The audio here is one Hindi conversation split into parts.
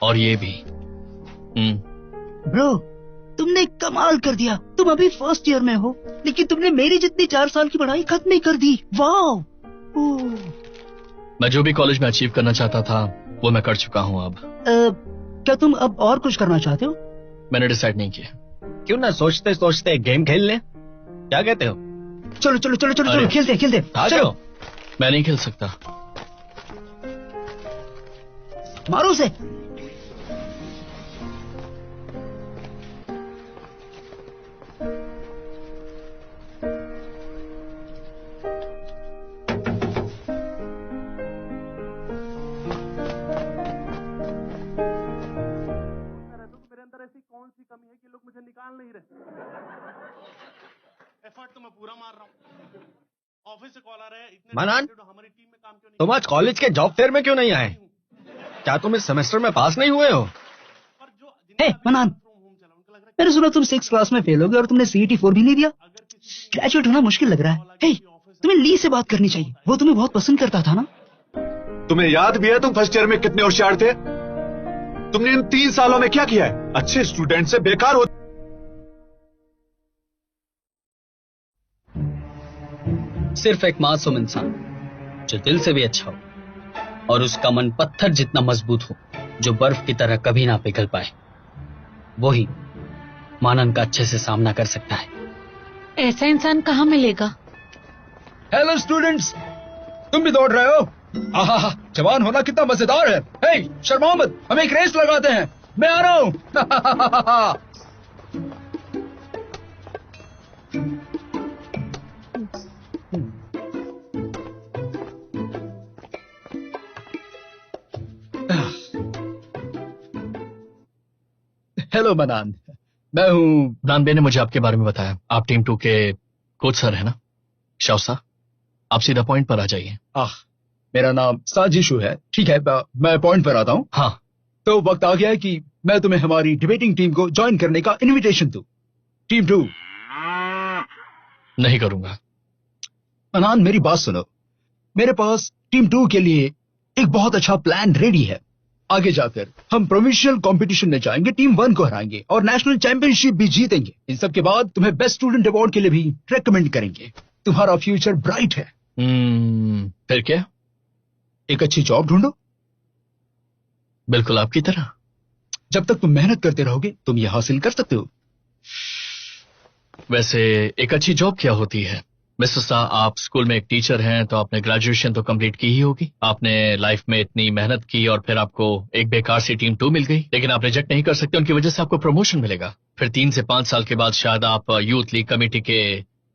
और ये भी। ब्रो, तुमने कमाल कर दिया। तुम अभी फर्स्ट ईयर में हो, लेकिन तुमने मेरी जितनी 4 साल की पढ़ाई खत्म ही कर दी। वाह। मैं जो भी कॉलेज में अचीव करना चाहता था वो मैं कर चुका हूँ अब। क्या तुम अब और कुछ करना चाहते हो? मैंने डिसाइड नहीं किया। क्यों ना सोचते सोचते गेम खेल ले, क्या कहते हो? चलो चलो चलो चलो चलो, खेलते चलो। मैं नहीं खेल सकता। मारो उसे। मेरे अंदर ऐसी कौन सी कमी है कि लोग मुझे निकाल नहीं रहे? एफर्ट तो मैं पूरा मार रहा हूँ। ऑफिस से कॉल आ रहा है। मनान, तुम आज कॉलेज के जॉब फेयर में क्यों नहीं आए? क्या तुम इस सेमेस्टर में पास नहीं हुए हो? मनान, मैंने सुना तुम 6th क्लास में फेल हो गए और तुमने CET 4 भी नहीं दिया। ग्रेजुएट होना मुश्किल लग रहा है। तुम्हें ली से बात करनी चाहिए, वो तुम्हें बहुत पसंद करता था ना। तुम्हें याद भी है तुम फर्स्ट ईयर में कितने होशियार थे? तुमने इन 3 सालों में क्या किया है? अच्छे स्टूडेंट से बेकार हो। सिर्फ एक मासूम इंसान जो दिल से भी अच्छा हो और उसका मन पत्थर जितना मजबूत हो, जो बर्फ की तरह कभी ना पिघल पाए, वही मानन का अच्छे से सामना कर सकता है। ऐसा इंसान कहाँ मिलेगा? हेलो स्टूडेंट्स, तुम भी दौड़ रहे हो? आहा, जवान होना कितना मजेदार है। हे, शर्माओ मत, हम एक रेस लगाते हैं। मैं आ रहा हूँ। हेलो मनान, मैं हूँ। नानबे ने मुझे आपके बारे में बताया। आप टीम 2 के कोच सर है ना? शाओसा, आप सीधा पॉइंट पर आ जाइए। मेरा नाम साजिशु है। ठीक है, मैं पॉइंट पर आता हूँ। हाँ, तो वक्त आ गया है कि मैं तुम्हें हमारी डिबेटिंग टीम को ज्वाइन करने का इनविटेशन दूं। टीम 2। नहीं करूंगा। मनान, मेरी बात सुनो। मेरे पास टीम 2 के लिए एक बहुत अच्छा प्लान रेडी है। आगे जाकर हम प्रोविंशियल कंपटीशन में जाएंगे, टीम 1 को हराएंगे और नेशनल चैंपियनशिप भी जीतेंगे। इन सब के बाद तुम्हें बेस्ट स्टूडेंट अवार्ड के लिए भी रेकमेंड करेंगे। तुम्हारा फ्यूचर ब्राइट है। फिर क्या? एक अच्छी जॉब ढूंढो। बिल्कुल आपकी तरह। जब तक तुम मेहनत करते रहोगे तुम ये हासिल कर सकते हो। वैसे एक अच्छी जॉब क्या होती है? मिस्टर शाह, आप स्कूल में एक टीचर हैं तो आपने ग्रेजुएशन तो कंप्लीट की ही होगी। आपने लाइफ में इतनी मेहनत की और फिर आपको एक बेकार सी टीम 2 मिल गई, लेकिन आप रिजेक्ट नहीं कर सकते। उनकी वजह से आपको प्रमोशन मिलेगा। फिर 3 से 5 साल के बाद शायद आप यूथ लीग कमेटी के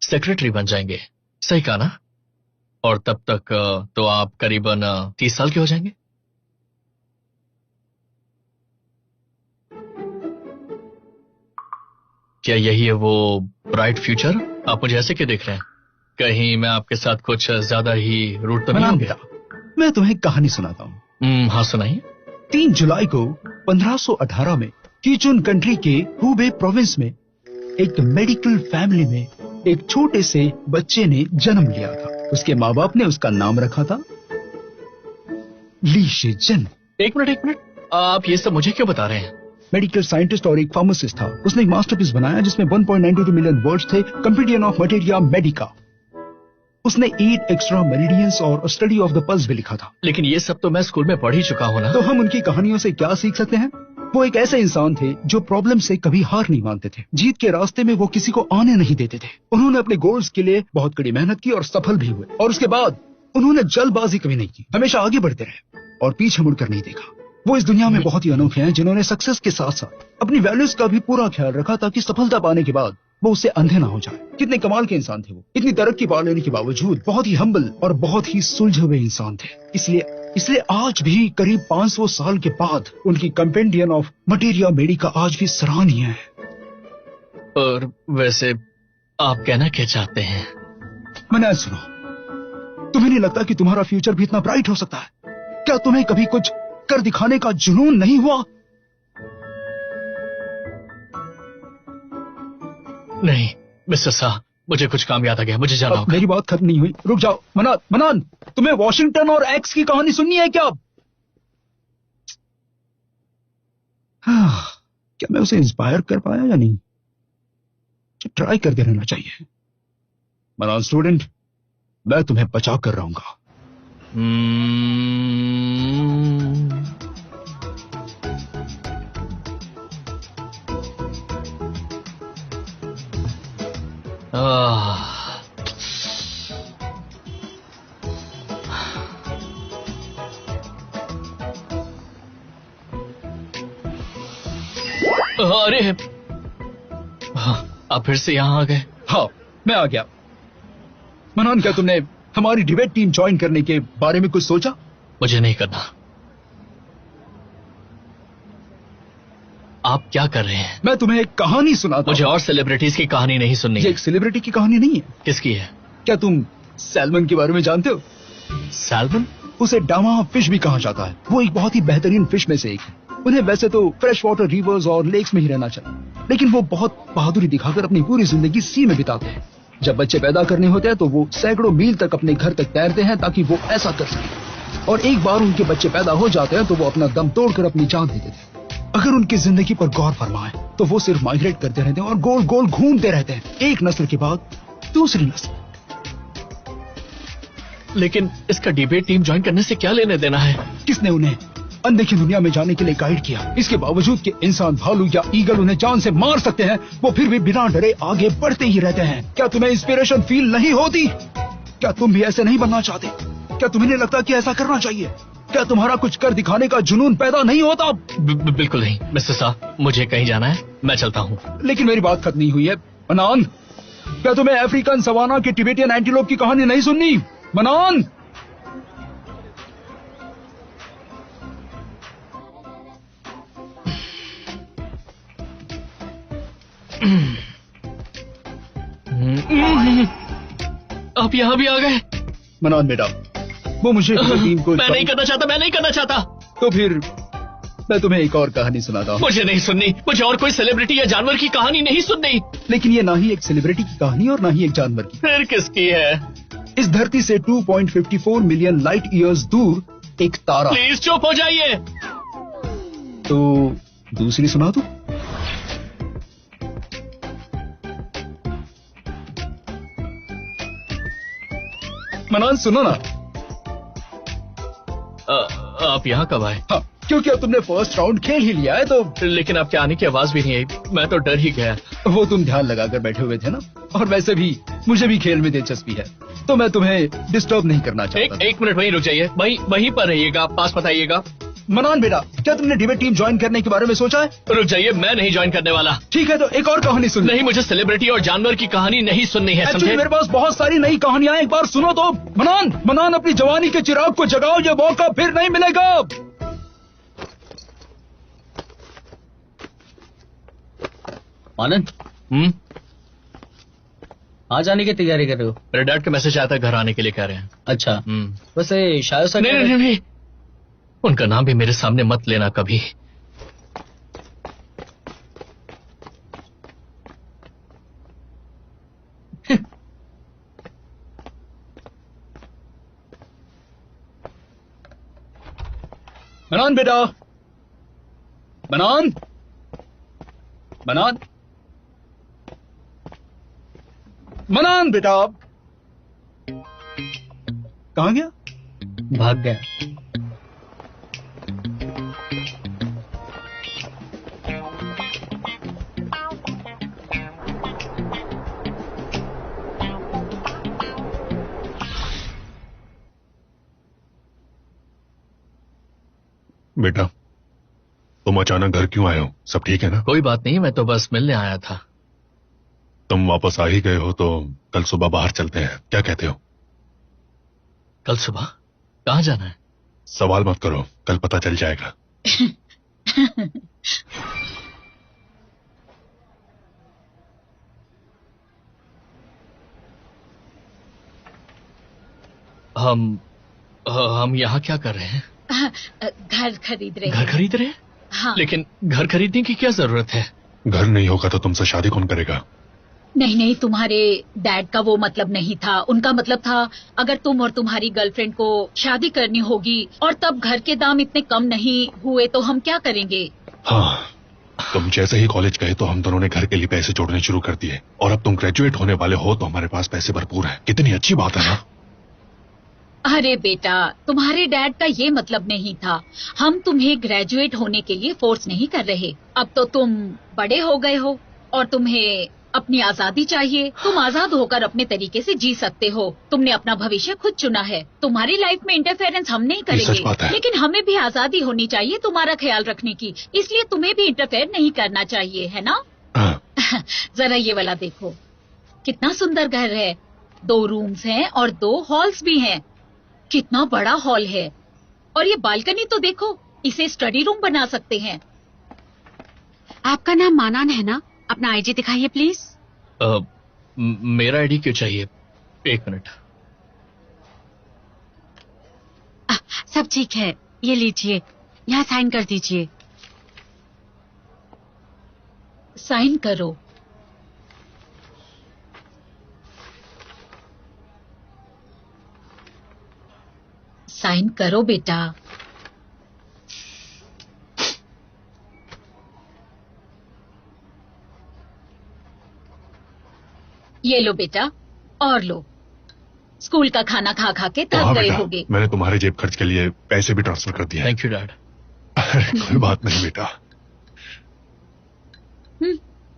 सेक्रेटरी बन जाएंगे। सही कहा ना? और तब तक तो आप करीबन 30 साल के हो जाएंगे। क्या यही है वो ब्राइट फ्यूचर? आप मुझे ऐसे क्यों देख रहे हैं? कहीं मैं आपके साथ कुछ ज्यादा ही रूट तो नहीं हो गया? मैं तुम्हें कहानी सुनाता हूँ। हाँ, सुनाइए। 3 जुलाई को 1518 में कीचुन कंट्री के हुबे प्रोविंस में एक मेडिकल फैमिली में एक छोटे से बच्चे ने जन्म लिया था। उसके माँ बाप ने उसका नाम रखा था ली शेजन। एक मिनट, आप ये सब मुझे क्यों बता रहे हैं? मेडिकल साइंटिस्ट और एक फार्मासिस्ट था। उसने एक मास्टरपीस बनाया जिसमें 1.92 मिलियन वर्ड्स थे, कंपेंडियम ऑफ मटेरिया मेडिका। उसने 8 एक्स्ट्रा मेरिडियंस और स्टडी ऑफ द पल्स भी लिखा था। लेकिन ये सब तो मैं स्कूल में पढ़ ही चुका हूँ ना। तो हम उनकी कहानियों से क्या सीख सकते हैं? वो एक ऐसे इंसान थे जो प्रॉब्लम से कभी हार नहीं मानते थे। जीत के रास्ते में वो किसी को आने नहीं देते थे। उन्होंने अपने गोल्स के लिए बहुत कड़ी मेहनत की और सफल भी हुए। और उसके बाद उन्होंने जल्दबाजी कभी नहीं की, हमेशा आगे बढ़ते रहे और पीछे मुड़कर नहीं देखा। वो इस दुनिया में बहुत ही अनोखे हैं जिन्होंने सक्सेस के साथ साथ अपनी वैल्यूज का भी पूरा ख्याल रखा ताकि सफलता पाने के बाद वो उससे अंधे ना हो जाए। कितने कमाल के इंसान थे वो। इतनी तरक्की पा लेने के बावजूद बहुत ही हम्बल और बहुत ही सुलझे हुए इंसान थे। इसलिए आज भी करीब 500 साल के बाद उनकी कंपेंडियम ऑफ मटेरिया मेडिका आज भी सराहनीय है। और वैसे आप कहना क्या चाहते हैं? मैंने सुनो, तुम्हें नहीं लगता कि तुम्हारा फ्यूचर भी इतना ब्राइट हो सकता है? क्या तुम्हें कभी कुछ कर दिखाने का जुनून नहीं हुआ? नहीं मिस्टर शाह, मुझे कुछ काम याद आ गया, मुझे जाना होगा। मेरी बात खत्म नहीं हुई, रुक जाओ। मनान, तुम्हें वॉशिंगटन और एक्स की कहानी सुननी है क्या? क्या मैं उसे इंस्पायर कर पाया या नहीं? ट्राई करते रहना चाहिए। मनान स्टूडेंट, मैं तुम्हें बचा कर रहूंगा। अरे आप फिर से यहाँ आ गए? हाँ, मैं आ गया। मनान, क्या तुमने हमारी डिबेट टीम ज्वाइन करने के बारे में कुछ सोचा? मुझे नहीं करना। आप क्या कर रहे हैं? मैं तुम्हें एक कहानी सुनाता मुझे हूं। और सेलिब्रिटीज की कहानी नहीं सुननी ये है। एक सेलिब्रिटी की कहानी नहीं है। किसकी है? क्या तुम सैल्मन के बारे में जानते हो? सैल्मन? उसे डामा फिश भी कहा जाता है। वो एक बहुत ही बेहतरीन फिश में से एक है। उन्हें वैसे तो फ्रेश वाटर रिवर्स और लेक्स में ही रहना चाहिए, लेकिन वो बहुत बहादुरी दिखाकर अपनी पूरी जिंदगी सी में बिताते हैं। जब बच्चे पैदा करने होते हैं तो वो सैकड़ों मील तक अपने घर तक तैरते हैं ताकि वो ऐसा कर सके। और एक बार उनके बच्चे पैदा हो जाते हैं तो वो अपना दम तोड़कर अपनी जान दे देते हैं। अगर उनकी जिंदगी पर गौर फरमाएं तो वो सिर्फ माइग्रेट करते रहते हैं और गोल गोल घूमते रहते हैं, एक नस्ल के बाद दूसरी नस्ल। लेकिन इसका डिबेट टीम ज्वाइन करने से क्या लेने देना है? किसने उन्हें अनदेखी दुनिया में जाने के लिए गाइड किया? इसके बावजूद कि इंसान, भालू या ईगल उन्हें जान से मार सकते हैं, वो फिर भी बिना डरे आगे बढ़ते ही रहते हैं। क्या तुम्हें इंस्पिरेशन फील नहीं होती? क्या तुम भी ऐसे नहीं बनना चाहते? क्या तुम्हें नहीं लगता कि ऐसा करना चाहिए? क्या तुम्हारा कुछ कर दिखाने का जुनून पैदा नहीं होता? बिल्कुल नहीं मिस्टर साहब, मुझे कहीं जाना है, मैं चलता हूँ। लेकिन मेरी बात खत्म नहीं हुई है। मनान, क्या तुम्हें अफ्रीकन सवाना की टिबेटियन एंटीलोप की कहानी नहीं सुननी? मनान, आप यहाँ भी आ गए? मनान बेटा, वो मुझे टीम को मैं नहीं करना चाहता, मैं नहीं करना चाहता। तो फिर मैं तुम्हें एक और कहानी सुनाता हूँ। मुझे नहीं सुननी, मुझे और कोई सेलिब्रिटी या जानवर की कहानी नहीं सुननी। लेकिन ये ना ही एक सेलिब्रिटी की कहानी और ना ही एक जानवर की। फिर किसकी है? इस धरती से 2.54 मिलियन लाइट ईयर्स दूर एक तारा। प्लीज चुप हो जाइए। तो दूसरी सुना दूं? मनान सुनो ना। आप यहाँ कब आए? हाँ, क्योंकि अब तुमने फर्स्ट राउंड खेल ही लिया है तो। लेकिन आपके आने की आवाज भी नहीं आई, मैं तो डर ही गया। वो तुम ध्यान लगाकर बैठे हुए थे ना, और वैसे भी मुझे भी खेल में दिलचस्पी है, तो मैं तुम्हें डिस्टर्ब नहीं करना चाहता। एक मिनट वहीं रुक जाइए, वहीं पर रहिएगा, पास मत आइएगा। मनान बेटा, क्या तुमने डिबेट टीम ज्वाइन करने के बारे में सोचा है? रुक जाइए, मैं नहीं ज्वाइन करने वाला। ठीक है, तो एक और कहानी सुन। नहीं, मुझे सेलिब्रिटी और जानवर की कहानी नहीं सुननी है, समझे? मेरे पास बहुत सारी नई कहानियां, एक बार सुनो तो। मनान, अपनी जवानी के चिराग को जगाओ, ये मौका फिर नहीं मिलेगा। आनंद, कहाँ जाने की तैयारी कर रहे हो? मेरे डैड का मैसेज आया था, घर आने के लिए कह रहे हैं। अच्छा, वैसे शायद सा नहीं, उनका नाम भी मेरे सामने मत लेना कभी। मनान बेटा, मनान बेटा, कहाँ गया? भाग गया। बेटा, तुम अचानक घर क्यों आए हो? सब ठीक है ना? कोई बात नहीं, मैं तो बस मिलने आया था। तुम वापस आ ही गए हो तो कल सुबह बाहर चलते हैं, क्या कहते हो? कल सुबह? कहाँ जाना है? सवाल मत करो, कल पता चल जाएगा। हम यहाँ क्या कर रहे हैं? घर खरीद रहे हैं। घर खरीद रहे हैं? हाँ। लेकिन घर खरीदने की क्या जरूरत है? घर नहीं होगा तो तुमसे शादी कौन करेगा? नहीं, तुम्हारे डैड का वो मतलब नहीं था। उनका मतलब था अगर तुम और तुम्हारी गर्लफ्रेंड को शादी करनी होगी और तब घर के दाम इतने कम नहीं हुए तो हम क्या करेंगे? हाँ, तुम जैसे ही कॉलेज गए तो हम दोनों ने घर के लिए पैसे जोड़ने शुरू कर दिए, और अब तुम ग्रेजुएट होने वाले हो तो हमारे पास पैसे भरपूर हैं। कितनी अच्छी बात है ना? अरे बेटा, तुम्हारे डैड का ये मतलब नहीं था। हम तुम्हें ग्रेजुएट होने के लिए फोर्स नहीं कर रहे। अब तो तुम बड़े हो गए हो और तुम्हें अपनी आजादी चाहिए। तुम आजाद होकर अपने तरीके से जी सकते हो। तुमने अपना भविष्य खुद चुना है। तुम्हारी लाइफ में इंटरफेरेंस हम नहीं ये सच बात करेंगे, है। लेकिन हमें भी आजादी होनी चाहिए तुम्हारा ख्याल रखने की। इसलिए तुम्हें भी इंटरफेयर नहीं करना चाहिए, है ना? हाँ। जरा ये वाला देखो, कितना सुंदर घर है। 2 रूम्स हैं और 2 हॉल्स भी हैं। कितना बड़ा हॉल है। और ये बालकनी तो देखो, इसे स्टडी रूम बना सकते हैं। आपका नाम मानान है ना? अपना आईडी दिखाइए प्लीज। मेरा आईडी क्यों चाहिए? 1 मिनट। सब ठीक है, ये लीजिए, यहाँ साइन कर दीजिए। साइन करो। साइन करो बेटा। ये लो बेटा, और लो। स्कूल का खाना खा खा के हाँ थक गए बेटा, होगे। मैंने तुम्हारे जेब खर्च के लिए पैसे भी ट्रांसफर कर दिए। Thank you dad. कोई बात नहीं बेटा।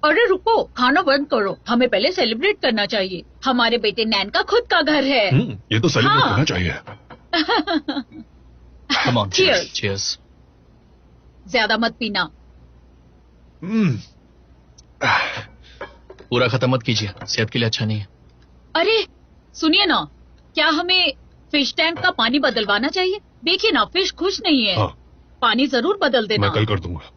अरे रुको, खाना बंद करो। हमें पहले सेलिब्रेट करना चाहिए। हमारे बेटे नैन का खुद का घर है। ये तो सेलिब्रेट हाँ। करना चाहिए। Come on, Cheers. चीयर्स। ज्यादा मत पीना। पूरा खत्म मत कीजिए, सेहत के लिए अच्छा नहीं है। अरे सुनिए ना, क्या हमें फिश टैंक का पानी बदलवाना चाहिए? देखिए ना, फिश खुश नहीं है। हाँ। पानी जरूर बदल देना। मैं कल कर दूंगा।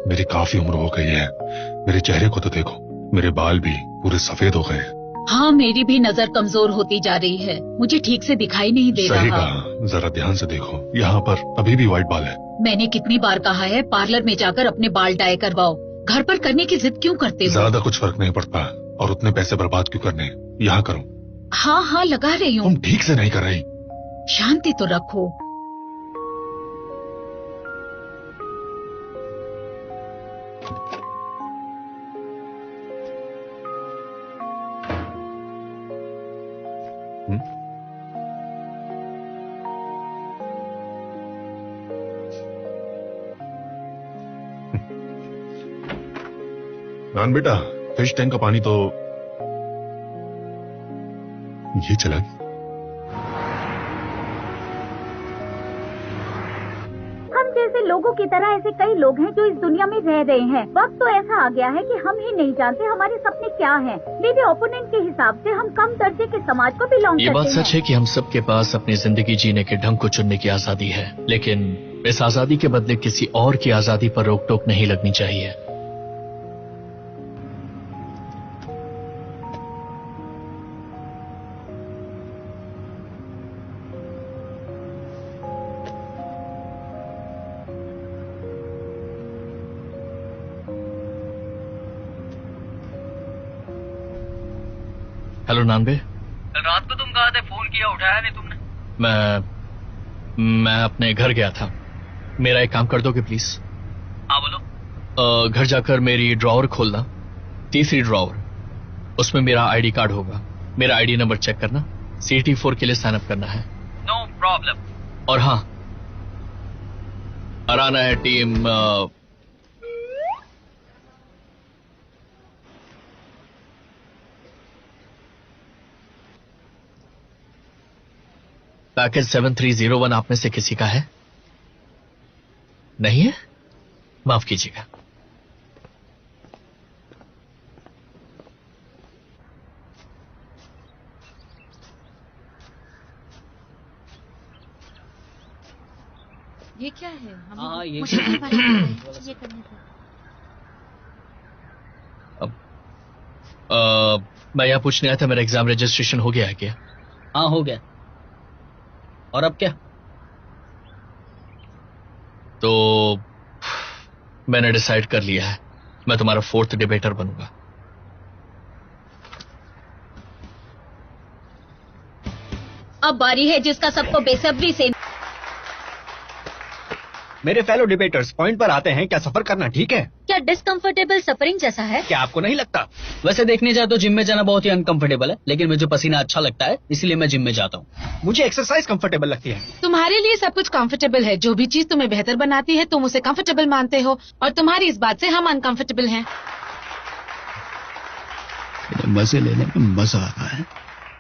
मेरी काफी उम्र हो गई है। मेरे चेहरे को तो देखो, मेरे बाल भी पूरे सफेद हो गए हैं। हाँ, मेरी भी नजर कमजोर होती जा रही है। मुझे ठीक से दिखाई नहीं दे सही रहा। कहा, जरा ध्यान से देखो, यहाँ पर अभी भी व्हाइट बाल है। मैंने कितनी बार कहा है, पार्लर में जाकर अपने बाल डाई करवाओ। घर पर करने की जिद क्यों करते हो? ज्यादा कुछ फर्क नहीं पड़ता, और उतने पैसे बर्बाद क्यों करने? यहाँ करो। हाँ हाँ, लगा रही हूँ। तुम ठीक से नहीं कर रही। शांति तो रखो। नान बेटा, फिश टैंक का पानी तो ये चला गया। हम जैसे लोगों की तरह ऐसे कई लोग हैं जो इस दुनिया में रह रहे हैं। वक्त तो ऐसा आ गया है कि हम ही नहीं जानते हमारे सपने क्या हैं। मेरे ओपोनेंट के हिसाब से हम कम दर्जे के समाज को बिलोंग ये करते बात हैं। सच है कि हम सबके पास अपनी जिंदगी जीने के ढंग को चुनने की आजादी है, लेकिन इस आजादी के बदले किसी और की आजादी पर रोक टोक नहीं लगनी चाहिए। हेलो नानबे। रात को तुम कहा थे, फोन किया उठाया नहीं तुमने। मैं अपने घर गया था। मेरा एक काम कर दोगे प्लीज? हाँ बोलो। घर जाकर मेरी ड्रॉवर खोलना, तीसरी ड्रॉवर, उसमें मेरा आईडी कार्ड होगा। मेरा आईडी नंबर चेक करना। CT4 के लिए साइन अप करना है। No problem. और हाँ, हराना है टीम। पैकेज 7301 आप में से किसी का है? नहीं है? माफ कीजिएगा। ये क्या है? हमें हाँ, ये मुझे ये वाला करना है, ये करने दो। मैं यहाँ पूछने आया था मेरा एग्जाम रजिस्ट्रेशन हो गया है क्या? हाँ हो गया। और अब क्या? तो मैंने डिसाइड कर लिया है, मैं तुम्हारा 4th डिबेटर बनूंगा। अब बारी है जिसका सबको बेसब्री से। मेरे फेलो डिबेटर्स, पॉइंट पर आते हैं। क्या सफर करना ठीक है? क्या डिस्कम्फर्टेबल सफरिंग जैसा है? क्या आपको नहीं लगता? वैसे देखने जाए तो जिम में जाना बहुत ही अनकंफर्टेबल है, लेकिन मुझे पसीना अच्छा लगता है इसलिए मैं जिम में जाता हूँ। मुझे एक्सरसाइज कंफर्टेबल लगती है। तुम्हारे लिए सब कुछ कंफर्टेबल है। जो भी चीज तुम्हें बेहतर बनाती है तुम उसे कंफर्टेबल मानते हो, और तुम्हारी इस बात से हम अनकंफर्टेबल हैं। मजे लेने में मजा आ रहा है।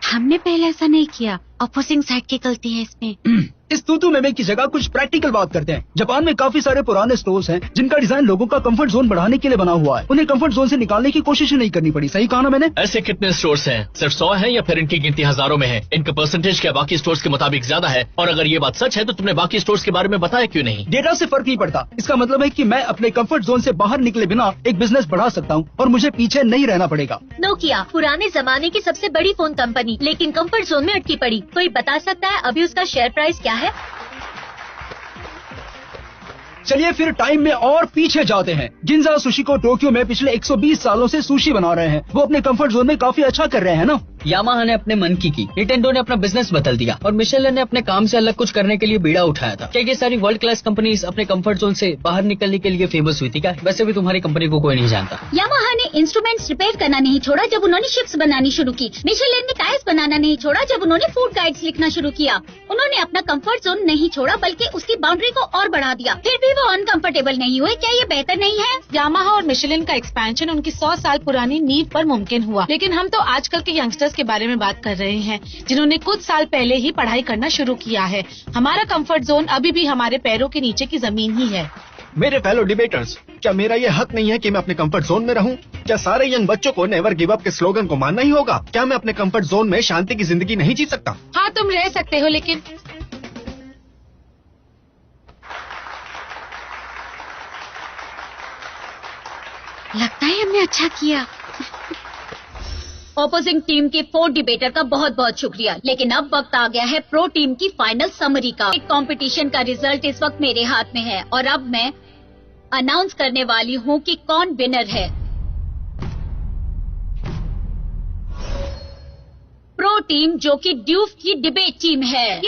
हमने पहले ऐसा नहीं किया। अपोजिंग साइड की गलती है इसमें। इस तू में की जगह कुछ प्रैक्टिकल बात करते हैं। जापान में काफी सारे पुराने स्टोर्स हैं जिनका डिजाइन लोगों का कंफर्ट जोन बढ़ाने के लिए बना हुआ है। उन्हें कंफर्ट जोन से निकालने की कोशिश ही नहीं करनी पड़ी। सही कहा ना मैंने? ऐसे कितने स्टोर्स हैं? सिर्फ 100 हैं या फिर इनकी गिनती हजारों में है? इनका परसेंटेज क्या बाकी स्टोर्स के मुताबिक ज्यादा है? और अगर ये बात सच है तो तुमने बाकी स्टोर्स के बारे में बताया क्यों नहीं? डेटा से फर्क नहीं पड़ता। इसका मतलब है कि मैं अपने कंफर्ट जोन से बाहर निकले बिना एक बिजनेस बढ़ा सकता हूँ और मुझे पीछे नहीं रहना पड़ेगा। नोकिया पुराने जमाने की सबसे बड़ी फोन कंपनी, लेकिन कंफर्ट जोन में अटकी पड़ी। कोई बता सकता है अभी उसका शेयर प्राइस क्या है? चलिए फिर टाइम में और पीछे जाते हैं। गिंजा सुशी को टोक्यो में पिछले 120 सालों से सुशी बना रहे हैं। वो अपने कंफर्ट जोन में काफी अच्छा कर रहे हैं ना। यामाहा ने अपने मन की निंटेंडो ने अपना बिजनेस बदल दिया और मिशेलिन ने अपने काम से अलग कुछ करने के लिए बीड़ा उठाया था। क्या ये सारी वर्ल्ड क्लास कंपनीज अपने कंफर्ट जोन से बाहर निकलने के लिए फेमस हुई थी क्या? वैसे भी तुम्हारी कंपनी को कोई नहीं जानता। यामाहा ने इंस्ट्रूमेंट्स रिपेयर करना नहीं छोड़ा जब उन्होंने शिप्स बनानी शुरू की। मिशेलिन ने टायर्स बनाना नहीं छोड़ा जब उन्होंने फूड गाइड्स लिखना शुरू किया। उन्होंने अपना कंफर्ट जोन नहीं छोड़ा बल्कि उसकी बाउंड्री को और बढ़ा दिया। फिर भी वो अनकंफर्टेबल नहीं हुए। क्या ये बेहतर नहीं है? यामाहा और मिशेलिन का एक्सपेंशन उनकी 100 साल पुरानी नींव पर मुमकिन हुआ। लेकिन हम तो आजकल के यंगस्टर्स के बारे में बात कर रहे हैं जिन्होंने कुछ साल पहले ही पढ़ाई करना शुरू किया है। हमारा कंफर्ट जोन अभी भी हमारे पैरों के नीचे की जमीन ही है। मेरे फेलो डिबेटर्स, क्या मेरा ये हक नहीं है कि मैं अपने कंफर्ट जोन में रहूं? क्या सारे यंग बच्चों को नेवर गिव अप के स्लोगन को मानना ही होगा? क्या मैं अपने कंफर्ट जोन में शांति की जिंदगी नहीं जी सकता? हाँ तुम रह सकते हो, लेकिन लगता है हमने अच्छा किया। ऑपोजिंग टीम के 4 डिबेटर का बहुत बहुत शुक्रिया। लेकिन अब वक्त आ गया है प्रो टीम की फाइनल समरी का। एक कंपटीशन का रिजल्ट इस वक्त मेरे हाथ में है और अब मैं अनाउंस करने वाली हूँ कि कौन विनर है। प्रो टीम जो कि ड्यूफ की डिबेट टीम है।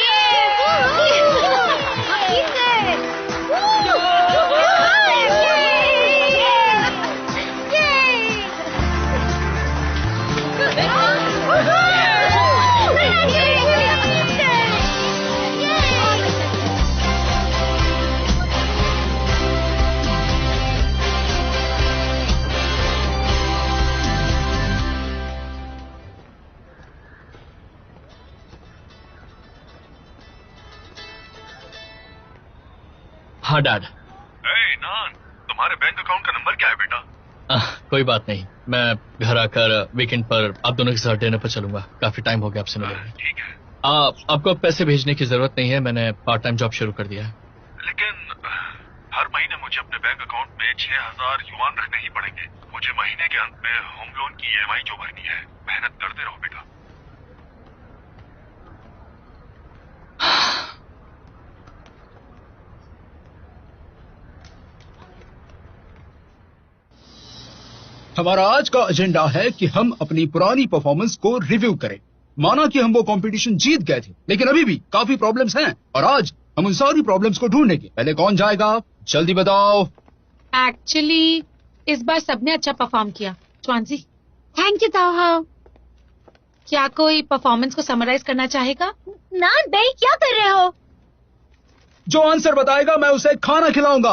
हाँ डैड। नान, तुम्हारे बैंक अकाउंट का नंबर क्या है बेटा? कोई बात नहीं, मैं घर आकर वीकेंड पर आप दोनों के साथ डिनर पर चलूंगा। काफी टाइम हो गया आपसे मिले। ठीक है। आपको अब पैसे भेजने की जरूरत नहीं है, मैंने पार्ट टाइम जॉब शुरू कर दिया है। लेकिन हर महीने मुझे अपने बैंक अकाउंट में 6000 युआन रखने ही पड़ेंगे। मुझे महीने के अंत में होम लोन की EMI जो भरनी है। मेहनत करते रहो बेटा। हमारा आज का एजेंडा है कि हम अपनी पुरानी परफॉर्मेंस को रिव्यू करें। माना कि हम वो कंपटीशन जीत गए थे, लेकिन अभी भी काफी प्रॉब्लम्स हैं और आज हम उन सारी प्रॉब्लम्स को ढूंढेंगे। पहले कौन जाएगा? जल्दी बताओ। एक्चुअली इस बार सबने अच्छा परफॉर्म किया। च्वांजी, थैंक यू ताओहाओ। क्या कोई परफॉर्मेंस को समराइज करना चाहेगा? नान बेई, क्या कर रहे हो? जो आंसर बताएगा मैं उसे खाना खिलाऊंगा।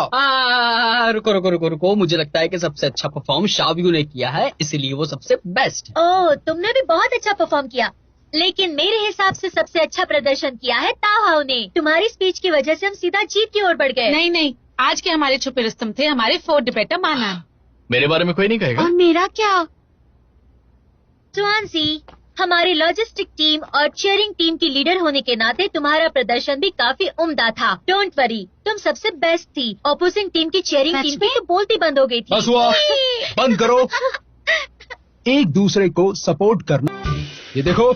रुको। मुझे लगता है कि सबसे अच्छा परफॉर्म शाव्यू ने किया है, इसलिए वो सबसे बेस्ट है। ओह, तुमने भी बहुत अच्छा परफॉर्म किया, लेकिन मेरे हिसाब से सबसे अच्छा प्रदर्शन किया है ताओहाओ ने। तुम्हारी स्पीच की वजह से हम सीधा जीत की ओर बढ़ गए। नहीं, आज के हमारे छुपे रुस्तम थे हमारे 4 डिबेटर माना। मेरे बारे में कोई नहीं कहेगा? और मेरा क्या? च्वांजी, हमारी लॉजिस्टिक टीम और चीयरिंग टीम की लीडर होने के नाते तुम्हारा प्रदर्शन भी काफी उम्दा था। डोंट वरी, तुम सबसे बेस्ट थी। ऑपोजिंग टीम की चीयरिंग टीम की तो बोलती बंद हो गई थी। बस हुआ, बंद करो। एक दूसरे को सपोर्ट करना। ये देखो,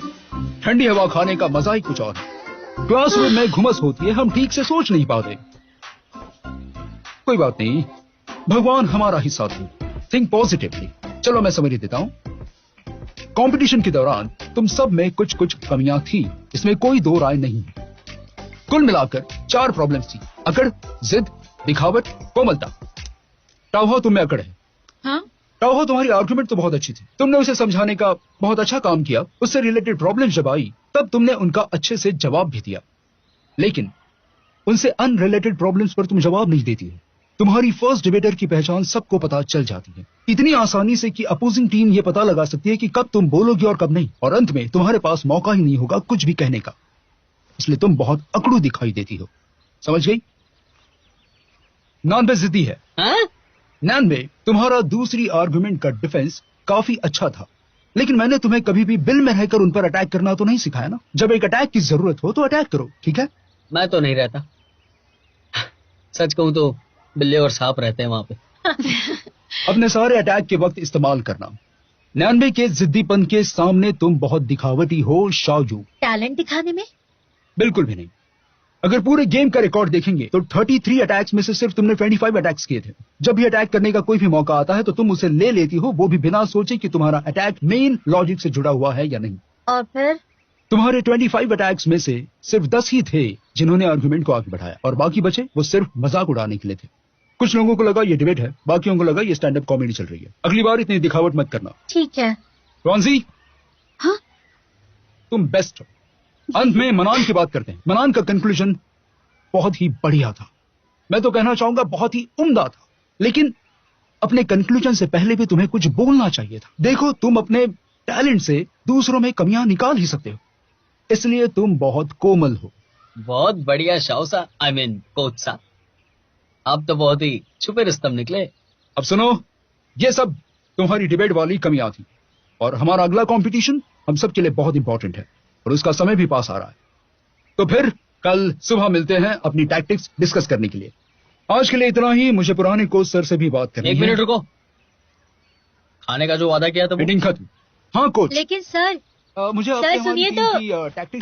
ठंडी हवा खाने का मजा ही कुछ और है। क्लासरूम में घुमस होती है, हम ठीक से सोच नहीं पाते। कोई बात नहीं, भगवान हमारा ही साथ है। Think positively. चलो मैं समझ देता हूं। कंपटीशन के दौरान तुम सब में कुछ कुछ कमियां थी, इसमें कोई दो राय नहीं है। कुल मिलाकर 4 प्रॉब्लम्स थी: अकड़, जिद, दिखावट, कोमलता। टाओहाओ तुम में अकड़ है। हाँ? टाओहाओ तुम्हारी आर्गुमेंट तो बहुत अच्छी थी, तुमने उसे समझाने का बहुत अच्छा काम किया। उससे रिलेटेड प्रॉब्लम जब आई तब तुमने उनका अच्छे से जवाब भी दिया, लेकिन उनसे अनरिलेटेड प्रॉब्लम्स पर तुम जवाब नहीं देती हो। तुम्हारी फर्स्ट डिबेटर की पहचान सबको पता चल जाती है, इतनी आसानी से कि अपोजिंग टीम ये पता लगा सकती है कि कब तुम बोलोगे और कब नहीं, और अंत में तुम्हारे पास मौका ही नहीं होगा कुछ भी कहने का। इसलिए तुम बहुत अकड़ू दिखाई देती हो। समझ गई? नानबे जिद्दी है। नानबे, तुम्हारा दूसरी आर्गुमेंट का डिफेंस काफी अच्छा था, लेकिन मैंने तुम्हें कभी भी बिल में रहकर उन पर अटैक करना तो नहीं सिखाया ना। जब एक अटैक की जरूरत हो तो अटैक करो, ठीक है? मैं तो नहीं रहता। सच कहूं तो बिल्ले और सांप रहते हैं वहां पे। अपने सारे अटैक के वक्त इस्तेमाल करना। 99 के जिद्दीपन के सामने तुम बहुत दिखावटी हो शाओजू। टैलेंट दिखाने में? बिल्कुल भी नहीं। अगर पूरे गेम का रिकॉर्ड देखेंगे तो 33 अटैक्स में से सिर्फ तुमने 25 अटैक्स किए थे। जब भी अटैक करने का कोई भी मौका आता है तो तुम उसे ले लेती हो, वो भी बिना सोचे कि तुम्हारा अटैक मेन लॉजिक से जुड़ा हुआ है या नहीं। और फिर तुम्हारे 25 अटैक्स में से सिर्फ 10 ही थे जिन्होंने आर्गुमेंट को आगे बढ़ाया, और बाकी बचे वो सिर्फ मजाक उड़ाने के लिए थे। कुछ लोगों को लगा ये डिबेट है, बाकियों को लगा ये स्टैंड अप कॉमेडी चल रही है। अगली बार इतनी दिखावट मत करना। ठीक है। रॉन्जी, हाँ? तुम बेस्ट हो। अंत में मनान की बात करते हैं। मनान का कंक्लूजन बहुत ही बढ़िया था, मैं तो कहना चाहूंगा बहुत ही उम्दा था, लेकिन अपने कंक्लूजन से पहले भी तुम्हें कुछ बोलना चाहिए था। देखो, तुम अपने टैलेंट से दूसरों में कमियां निकाल ही सकते हो, इसलिए तुम बहुत कोमल हो। बहुत बढ़िया शाओ सा, आई मीन कोच सा। आप तो बहुत ही छुपे रुस्तम निकले। अब सुनो, ये सब तुम्हारी डिबेट वाली कमियां थी, और हमारा अगला कंपटीशन हम सब के लिए बहुत इंपॉर्टेंट है, और उसका समय भी पास आ रहा है। तो फिर कल सुबह मिलते हैं अपनी टैक्टिक्स डिस्कस करने के लिए। आज के लिए इतना ही। मुझे पुराने कोच सर से भी बात करनी है। 1 मिनट रुको, खाने का जो वादा किया था वो। मीटिंग खत्म। हाँ कोच। लेकिन सर मुझे सर सुनिए तो,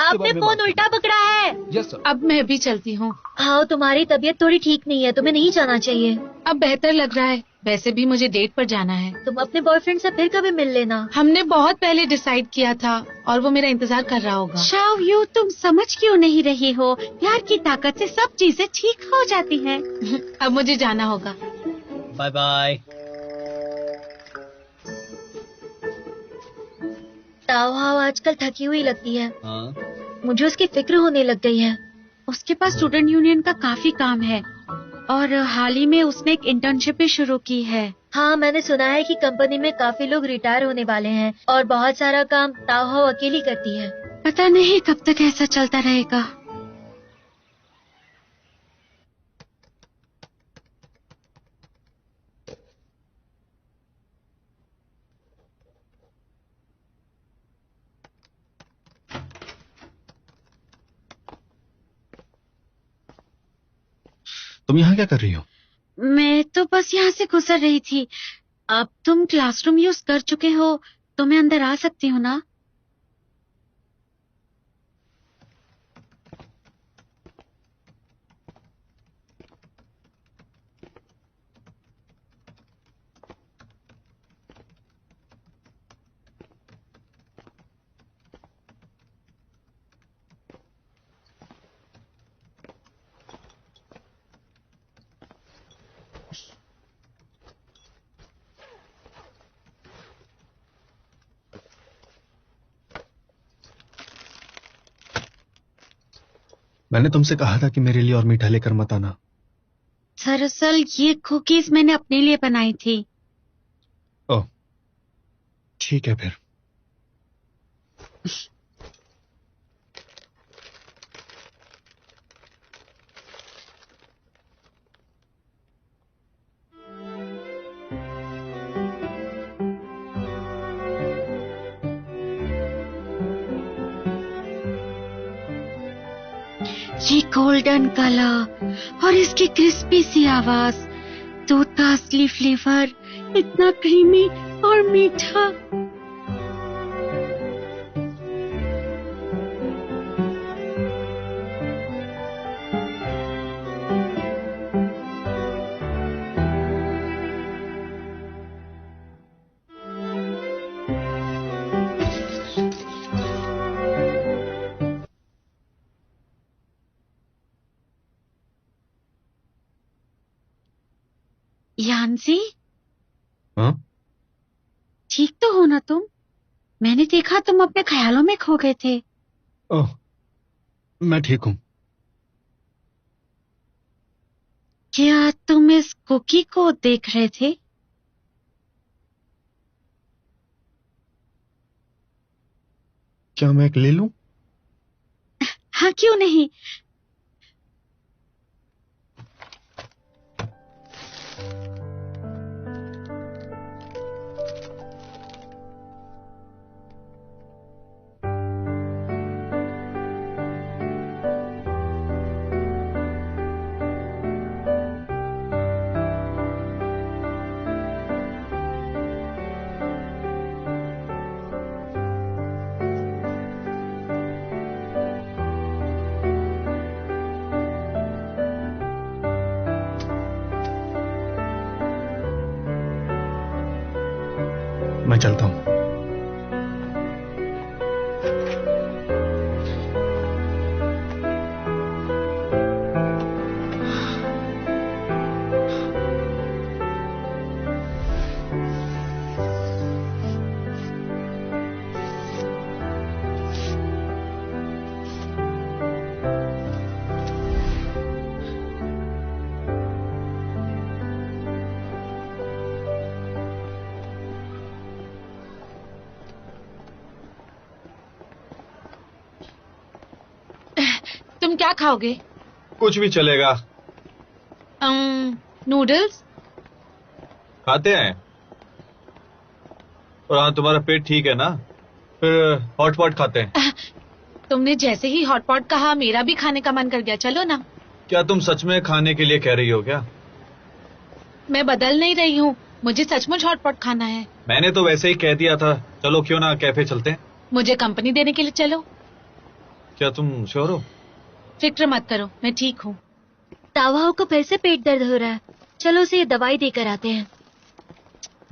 आपने फोन उल्टा पकड़ा है। Yes sir. अब मैं भी चलती हूँ। हाँ, तुम्हारी तबीयत थोड़ी ठीक नहीं है, तुम्हें नहीं जाना चाहिए। अब बेहतर लग रहा है। वैसे भी मुझे डेट पर जाना है। तुम अपने बॉयफ्रेंड से फिर कभी मिल लेना। हमने बहुत पहले डिसाइड किया था और वो मेरा इंतजार कर रहा होगा। शाओयू, तुम समझ क्यों नहीं रही हो? प्यार की ताकत से सब चीजें ठीक हो जाती हैं। अब मुझे जाना होगा। Bye bye. टाओहाओ आजकल थकी हुई लगती है। हाँ? मुझे उसकी फिक्र होने लग गई है। उसके पास स्टूडेंट यूनियन का काफी काम है, और हाल ही में उसने एक इंटर्नशिप भी शुरू की है। हाँ, मैंने सुना है कि कंपनी में काफी लोग रिटायर होने वाले हैं, और बहुत सारा काम टाओहाओ अकेली करती है। पता नहीं कब तक ऐसा चलता रहेगा। तुम यहाँ क्या कर रही हो? मैं तो बस यहाँ से गुजर रही थी। अब तुम क्लासरूम यूज कर चुके हो तो मैं अंदर आ सकती हूँ ना? मैंने तुमसे कहा था कि मेरे लिए और मीठा लेकर मत आना। दरअसल ये कुकीज मैंने अपने लिए बनाई थी। ओह, ठीक है फिर। ये गोल्डन कलर और इसकी क्रिस्पी सी आवाज, दूध का असली फ्लेवर, इतना क्रीमी और मीठा। यांसी, हाँ? ठीक तो हो ना तुम? मैंने देखा तुम अपने ख्यालों में खो गए थे। ओह, मैं ठीक हूँ। क्या तुम इस कुकी को देख रहे थे? क्या मैं एक ले लूं? हाँ, क्यों नहीं। मैं चलता हूँ। तुम क्या खाओगे? कुछ भी चलेगा। नूडल्स खाते हैं। और हाँ, तुम्हारा पेट ठीक है ना? फिर हॉटपॉट खाते हैं। तुमने जैसे ही हॉटपॉट कहा मेरा भी खाने का मन कर गया। चलो ना। क्या तुम सच में खाने के लिए कह रही हो क्या? मैं बदल नहीं रही हूँ, मुझे सचमुच हॉटपॉट खाना है। मैंने तो वैसे ही कह दिया था। चलो क्यों ना कैफे चलते हैं। मुझे कंपनी देने के लिए चलो। क्या तुम श्योर हो? फिक्र मत करो, मैं ठीक हूँ। तावाओ को फिर से पेट दर्द हो रहा है, चलो उसे ये दवाई देकर आते हैं।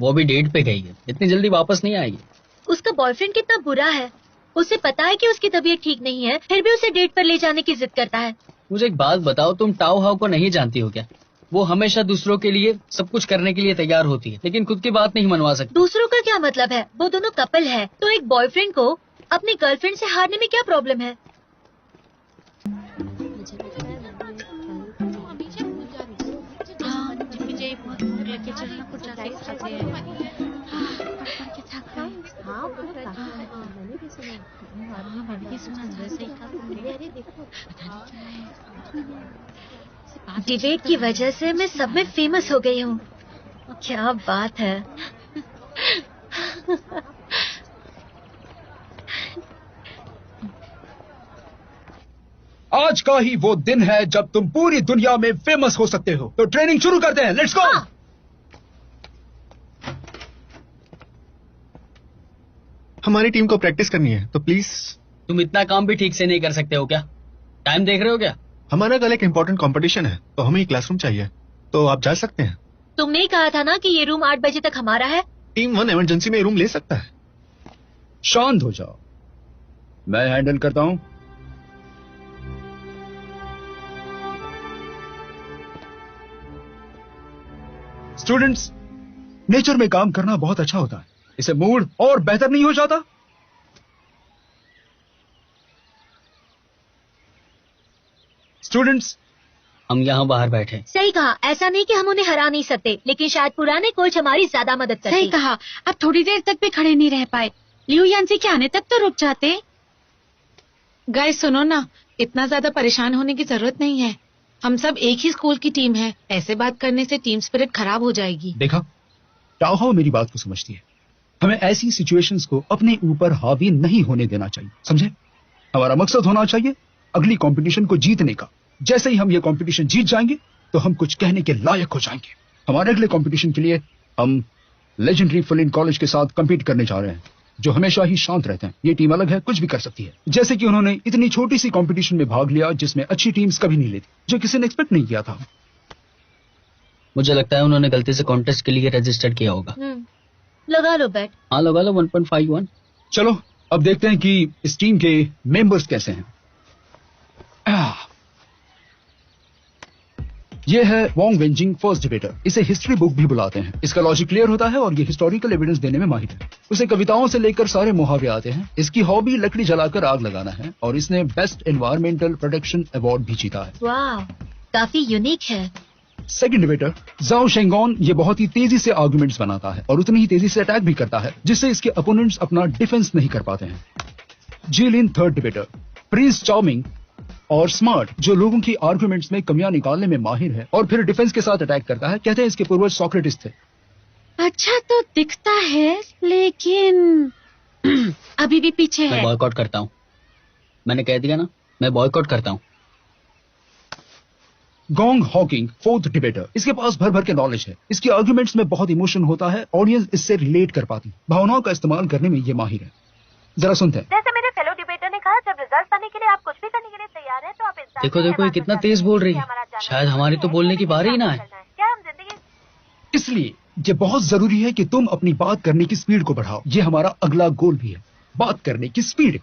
वो भी डेट पे गई है, इतनी जल्दी वापस नहीं आएगी। उसका बॉयफ्रेंड कितना बुरा है, उसे पता है कि उसकी तबीयत ठीक नहीं है, फिर भी उसे डेट पर ले जाने की जिद करता है। मुझे एक बात बताओ, तुम टाओ हाउ को नहीं जानती हो क्या? वो हमेशा दूसरों के लिए सब कुछ करने के लिए तैयार होती है, लेकिन खुद की बात नहीं मनवा सकती। दूसरों का क्या मतलब है? वो दोनों कपल है, तो एक बॉयफ्रेंड को अपनी गर्लफ्रेंड से हारने में क्या प्रॉब्लम है? डिबेट की वजह से मैं सब में फेमस हो गई हूँ। क्या बात है। आज का ही वो दिन है जब तुम पूरी दुनिया में फेमस हो सकते हो। तो ट्रेनिंग शुरू करते हैं, लेट्स गो। हमारी टीम को प्रैक्टिस करनी है, तो प्लीज। तुम इतना काम भी ठीक से नहीं कर सकते हो क्या? टाइम देख रहे हो क्या? हमारा कल एक इम्पोर्टेंट कंपटीशन है, तो हमें क्लासरूम चाहिए, तो आप जा सकते हैं। तुमने ही कहा था ना कि ये रूम 8 बजे तक हमारा है। टीम 1 इमरजेंसी में रूम ले सकता है। शांत हो जाओ, मैं हैंडल करता हूं। स्टूडेंट्स, नेचर में काम करना बहुत अच्छा होता है, इससे मूड और बेहतर नहीं हो जाता? स्टूडेंट्स, हम यहाँ बाहर बैठे। सही कहा, ऐसा नहीं कि हम उन्हें हरा नहीं सकते, लेकिन शायद पुराने कोच हमारी ज्यादा मदद करते। सही कहा, अब थोड़ी देर तक भी खड़े नहीं रह पाए। लियू यांसी के आने तक तो रुक जाते। गाइस सुनो ना, इतना ज्यादा परेशान होने की जरूरत नहीं है। हम सब एक ही स्कूल की टीम है, ऐसे बात करने से टीम स्पिरिट खराब हो जाएगी। देखा, टाओ हाउ मेरी बात को समझती है। हमें ऐसी सिचुएशंस को अपने ऊपर हावी नहीं होने देना चाहिए, समझे? हमारा मकसद होना चाहिए अगली कंपटीशन को जीतने का। जैसे ही हम ये कंपटीशन जीत जाएंगे तो हम कुछ कहने के लायक हो जाएंगे। हमारे अगले कंपटीशन के लिए हम लेजेंडरी फुलिन कॉलेज के साथ compete करने जा रहे हैं, जो हमेशा ही शांत रहते हैं। ये टीम अलग है, कुछ भी कर सकती है। जैसे कि उन्होंने इतनी छोटी सी कंपटीशन में भाग लिया जिसमें अच्छी टीम्स कभी नहीं लेती, जो किसी ने एक्सपेक्ट नहीं किया था। मुझे लगता है उन्होंने गलती से कॉन्टेस्ट के लिए रजिस्टर किया होगा। लगा लो बैट। हाँ लगा लो, 1.51। चलो अब देखते हैं कि इस टीम के मेंबर्स कैसे हैं। ये है वॉन्ग वेंजिंग फर्स्ट डिबेटर। इसे हिस्ट्री बुक भी बुलाते हैं। इसका लॉजिक क्लियर होता है और ये हिस्टोरिकल एविडेंस देने में माहिर है। उसे कविताओं से लेकर सारे मुहावरे आते हैं। इसकी हॉबी लकड़ी जलाकर आग लगाना है और इसने बेस्ट एनवायरमेंटल प्रोटेक्शन अवार्ड भी जीता है। वाह, काफी यूनिक है। सेकंड डिबेटर जाओ शेंगोन। ये बहुत ही तेजी से आर्गुमेंट्स बनाता है और उतनी ही तेजी से अटैक भी करता है, जिससे इसके अपोनेंट्स अपना डिफेंस नहीं कर पाते हैं। जीलिन थर्ड डिबेटर। प्रिंस चार्मिंग और स्मार्ट, जो लोगों की आर्गुमेंट्स में कमियां निकालने में माहिर है और फिर डिफेंस के साथ अटैक करता है। कहते हैं इसके पूर्वज सोक्रेटिस थे। अच्छा तो दिखता है, लेकिन अभी भी पीछे मैं है। बॉयकॉट करता हूँ। मैंने कह दिया ना, मैं बॉयकॉट करता हूँ। Gong Hawking fourth debater. इसके पास भर भर के नॉलेज है। इसकी आर्गुमेंट्स में बहुत इमोशन होता है। ऑडियंस इससे रिलेट कर पाती है। भावनाओं का इस्तेमाल करने में ये माहिर है। जरा सुनते हैं। जैसे मेरे फेलो डिबेटर ने कहा, जब रिजल्ट पाने के लिए आप कुछ भी करने के लिए तैयार हैं तो आप इंसान देखो देखो, ये कितना तेज बोल रही है। शायद हमारी तो बोलने की बारी ही ना है। क्या हम जिंदगी इसलिए ये बहुत जरूरी है कि तुम अपनी बात करने की स्पीड को बढ़ाओ। ये हमारा अगला गोल भी है, बात करने की स्पीड।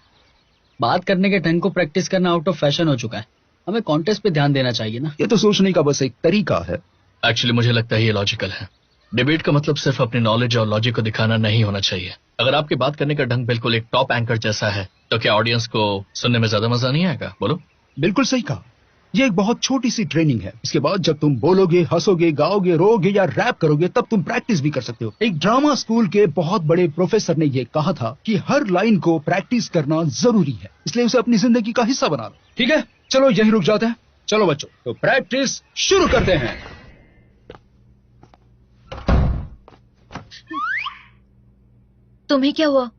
बात करने के ढंग को प्रैक्टिस करना आउट ऑफ फैशन हो चुका है। हमें कॉन्टेस्ट पे ध्यान देना चाहिए ना। ये तो सोचने का बस एक तरीका है। एक्चुअली मुझे लगता है ये लॉजिकल है। डिबेट का मतलब सिर्फ अपनी नॉलेज और लॉजिक को दिखाना नहीं होना चाहिए। अगर आपकी बात करने का ढंग बिल्कुल एक टॉप एंकर जैसा है तो क्या ऑडियंस को सुनने में ज्यादा मजा नहीं आएगा? बोलो। बिल्कुल सही कहा। ये एक बहुत छोटी सी ट्रेनिंग है। इसके बाद जब तुम बोलोगे, हंसोगे, गाओगे, रोओगे या रैप करोगे, तब तुम प्रैक्टिस भी कर सकते हो। एक ड्रामा स्कूल के बहुत बड़े प्रोफेसर ने ये कहा था कि हर लाइन को प्रैक्टिस करना जरूरी है, इसलिए उसे अपनी जिंदगी का हिस्सा बना लो। ठीक है, चलो यही रुक जाते हैं। चलो बच्चों, तो प्रैक्टिस शुरू करते हैं। तुम्हें क्या हुआ?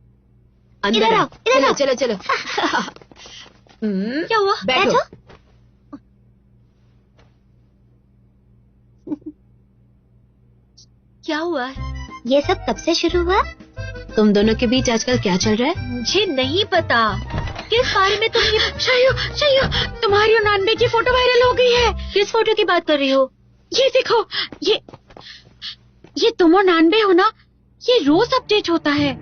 इधर आओ, इधर आओ। चलो चलो। क्या हुआ? बैठो। क्या हुआ? ये सब कब से शुरू हुआ? तुम दोनों के बीच आजकल क्या चल रहा है? मुझे नहीं पता। किस बारे में तुम ये? शायू, तुम्हारी और नानबे की फोटो वायरल हो गई है। किस फोटो की बात कर रही हो? ये देखो, ये तुम और नानबे हो ना? ये रोज अपडेट होता है।